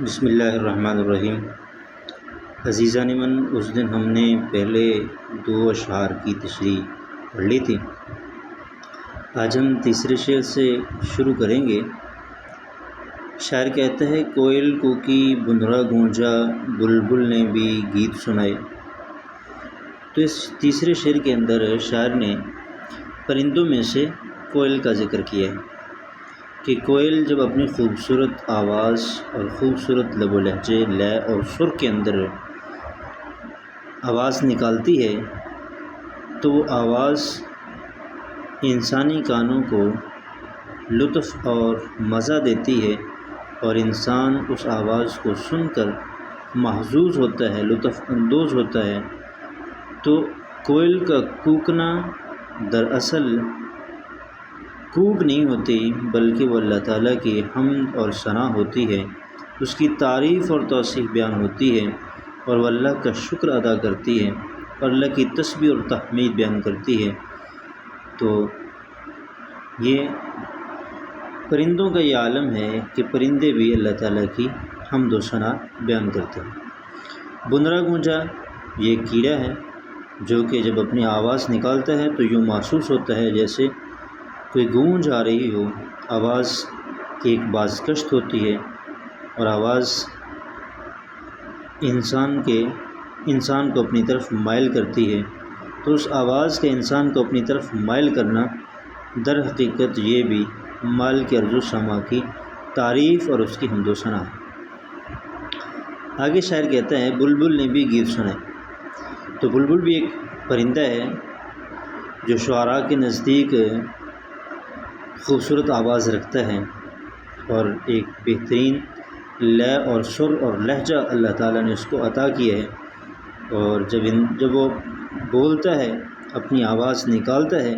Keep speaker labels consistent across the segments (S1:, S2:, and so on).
S1: بسم اللہ الرحمن الرحیم۔ عزیزان من، اس دن ہم نے پہلے دو اشعار کی تشریح پڑھ لی تھی۔ آج ہم تیسرے شعر سے شروع کریں گے۔ شاعر کہتا ہے، کوئل کوکی بنرا گونجا، بلبل نے بھی گیت سنائے۔ تو اس تیسرے شعر کے اندر شاعر نے پرندوں میں سے کوئل کا ذکر کیا ہے کہ کوئل جب اپنی خوبصورت آواز اور خوبصورت لب و لہجے، لے اور سر کے اندر آواز نکالتی ہے تو وہ آواز انسانی کانوں کو لطف اور مزہ دیتی ہے، اور انسان اس آواز کو سن کر محظوظ ہوتا ہے، لطف اندوز ہوتا ہے۔ تو کوئل کا کوکنا دراصل کوک نہیں ہوتی، بلکہ وہ اللہ تعالیٰ کی حمد اور ثنا ہوتی ہے، اس کی تعریف اور توصیف بیان ہوتی ہے، اور وہ اللہ کا شکر ادا کرتی ہے اور اللہ کی تسبیح اور تحمید بیان کرتی ہے۔ تو یہ پرندوں کا یہ عالم ہے کہ پرندے بھی اللہ تعالیٰ کی حمد و ثنا بیان کرتے ہیں۔ بنرا گونجا یہ ایک کیڑا ہے جو کہ جب اپنی آواز نکالتا ہے تو یوں محسوس ہوتا ہے جیسے کوئی گونج آ رہی ہو۔ آواز کی ایک بازگشت ہوتی ہے اور آواز انسان کو اپنی طرف مائل کرتی ہے۔ تو اس آواز کے انسان کو اپنی طرف مائل کرنا در حقیقت یہ بھی مالک ارض و سما کی تعریف اور اس کی حمد و ثنا ہے۔ آگے شاعر کہتا ہے، بلبل نے بھی گیت سنائے۔ تو بلبل بھی ایک پرندہ ہے جو شعراء کے نزدیک خوبصورت آواز رکھتا ہے، اور ایک بہترین لے اور سر اور لہجہ اللہ تعالیٰ نے اس کو عطا کیا ہے، اور جب وہ بولتا ہے، اپنی آواز نکالتا ہے،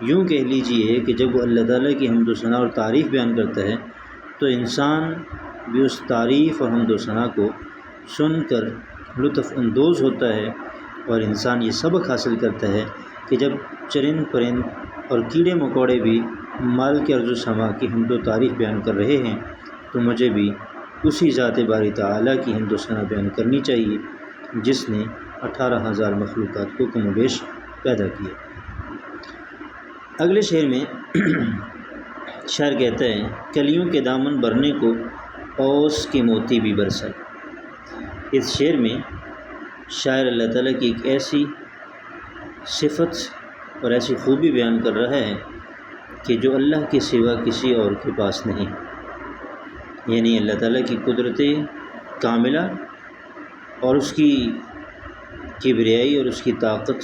S1: یوں کہہ لیجئے کہ جب وہ اللہ تعالیٰ کی حمد و ثنا اور تعریف بیان کرتا ہے تو انسان بھی اس تعریف اور حمد و ثنا کو سن کر لطف اندوز ہوتا ہے، اور انسان یہ سبق حاصل کرتا ہے کہ جب چرند پرند اور کیڑے مکوڑے بھی مالک ارض و سما کی حمد و تعریف بیان کر رہے ہیں تو مجھے بھی اسی ذات باری تعالیٰ کی حمد و ثنا بیان کرنی چاہیے جس نے 18,000 مخلوقات کو کم و بیش پیدا کیا۔ اگلے شعر میں شاعر کہتا ہے، کلیوں کے دامن بھرنے کو اوس کے موتی بھی برسائے۔ اس شعر میں شاعر اللہ تعالیٰ کی ایک ایسی صفت اور ایسی خوبی بیان کر رہا ہے کہ جو اللہ کے سوا کسی اور کے پاس نہیں، یعنی اللہ تعالیٰ کی قدرت کاملہ اور اس کی کبریائی اور اس کی طاقت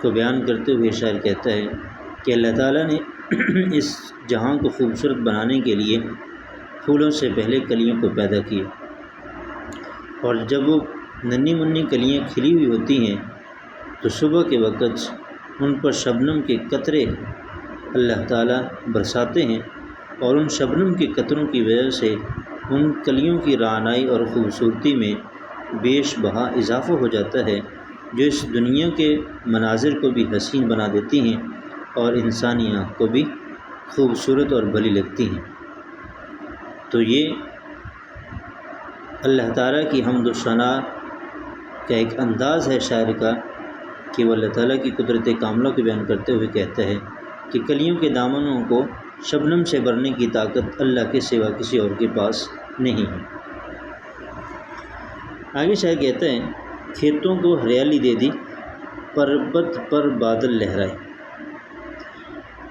S1: کو بیان کرتے ہوئے شاعر کہتا ہے کہ اللہ تعالیٰ نے اس جہاں کو خوبصورت بنانے کے لیے پھولوں سے پہلے کلیوں کو پیدا کیا، اور جب وہ ننھی منھی کلیاں کھلی ہوئی ہوتی ہیں تو صبح کے وقت ان پر شبنم کے قطرے اللہ تعالیٰ برساتے ہیں، اور ان شبنم کے قطروں کی وجہ سے ان کلیوں کی رعنائی اور خوبصورتی میں بیش بہا اضافہ ہو جاتا ہے، جو اس دنیا کے مناظر کو بھی حسین بنا دیتی ہیں اور انسانی آنکھ کو بھی خوبصورت اور بھلی لگتی ہیں۔ تو یہ اللہ تعالیٰ کی حمد و ثنا کا ایک انداز ہے شاعر کا کہ وہ اللہ تعالیٰ کی قدرت کاملہ کو بیان کرتے ہوئے کہتا ہے کہ کلیوں کے دامنوں کو شبنم سے بھرنے کی طاقت اللہ کے سوا کسی اور کے پاس نہیں ہے۔ آگے شاعر کہتا ہے، کھیتوں کو ہریالی دے دی، پربت پر بادل لہرائے۔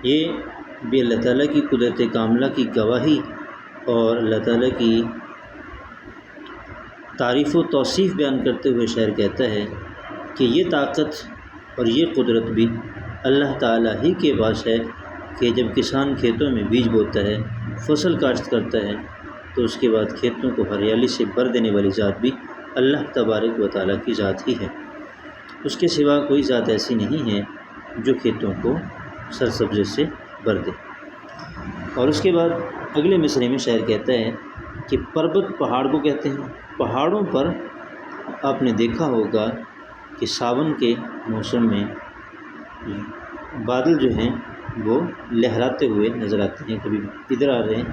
S1: یہ بھی اللہ تعالیٰ کی قدرت کاملہ کی گواہی اور اللہ تعالیٰ کی تعریف و توصیف بیان کرتے ہوئے شاعر کہتا ہے کہ یہ طاقت اور یہ قدرت بھی اللہ تعالیٰ ہی کے پاس ہے کہ جب کسان کھیتوں میں بیج بوتا ہے، فصل کاشت کرتا ہے، تو اس کے بعد کھیتوں کو ہریالی سے بھر دینے والی ذات بھی اللہ تبارک و تعالیٰ کی ذات ہی ہے۔ اس کے سوا کوئی ذات ایسی نہیں ہے جو کھیتوں کو سرسبزے سے بھر دے۔ اور اس کے بعد اگلے مصرعے میں شاعر کہتا ہے کہ پربت پہاڑ کو کہتے ہیں۔ پہاڑوں پر آپ نے دیکھا ہوگا کہ ساون کے موسم میں بادل جو ہیں وہ لہراتے ہوئے نظر آتے ہیں، کبھی ادھر آ رہے ہیں،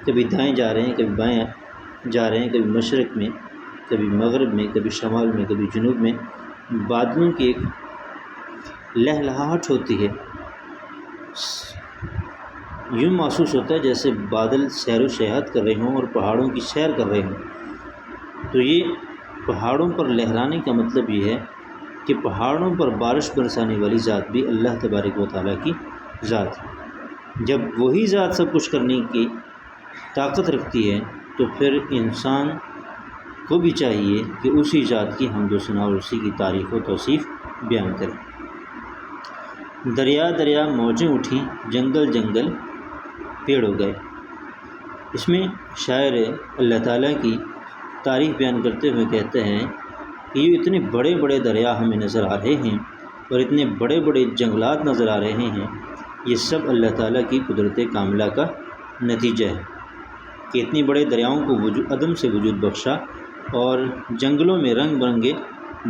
S1: کبھی دائیں جا رہے ہیں، کبھی بائیں جا رہے ہیں، کبھی مشرق میں، کبھی مغرب میں، کبھی شمال میں، کبھی جنوب میں، بادلوں کی ایک لہلہاہٹ ہوتی ہے، یوں محسوس ہوتا ہے جیسے بادل سیر و سیاحت کر رہے ہوں اور پہاڑوں کی سیر کر رہے ہوں۔ تو یہ پہاڑوں پر لہرانے کا مطلب یہ ہے کہ پہاڑوں پر بارش برسانے والی ذات بھی اللہ تبارک و تعالیٰ کی ذات ہے۔ جب وہی ذات سب کچھ کرنے کی طاقت رکھتی ہے تو پھر انسان کو بھی چاہیے کہ اسی ذات کی حمد و ثنا اور اسی کی تعریف و توصیف بیان کرے۔ دریا دریا موجیں اٹھیں، جنگل جنگل پیڑ ہو گئے۔ اس میں شاعر اللہ تعالیٰ کی تعریف بیان کرتے ہوئے کہتے ہیں کہ یہ اتنے بڑے بڑے دریا ہمیں نظر آ رہے ہیں اور اتنے بڑے بڑے جنگلات نظر آ رہے ہیں، یہ سب اللہ تعالیٰ کی قدرت کاملہ کا نتیجہ ہے کہ اتنی بڑے دریاؤں کو عدم سے وجود بخشا اور جنگلوں میں رنگ برنگے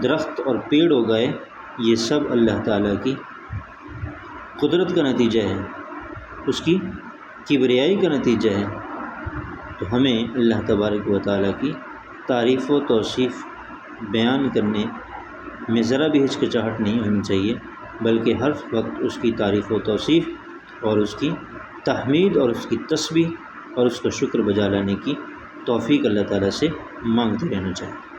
S1: درخت اور پیڑ ہو گئے، یہ سب اللہ تعالیٰ کی قدرت کا نتیجہ ہے، اس کی کبریائی کا نتیجہ ہے۔ تو ہمیں اللہ تبارک و تعالیٰ کی تعریف و توصیف بیان کرنے میں ذرا بھی ہچکچاہٹ نہیں ہونی چاہیے، بلکہ ہر وقت اس کی تعریف و توصیف اور اس کی تحمید اور اس کی تسبیح اور اس کا شکر بجا لانے کی توفیق اللہ تعالیٰ سے مانگتے رہنا چاہیے۔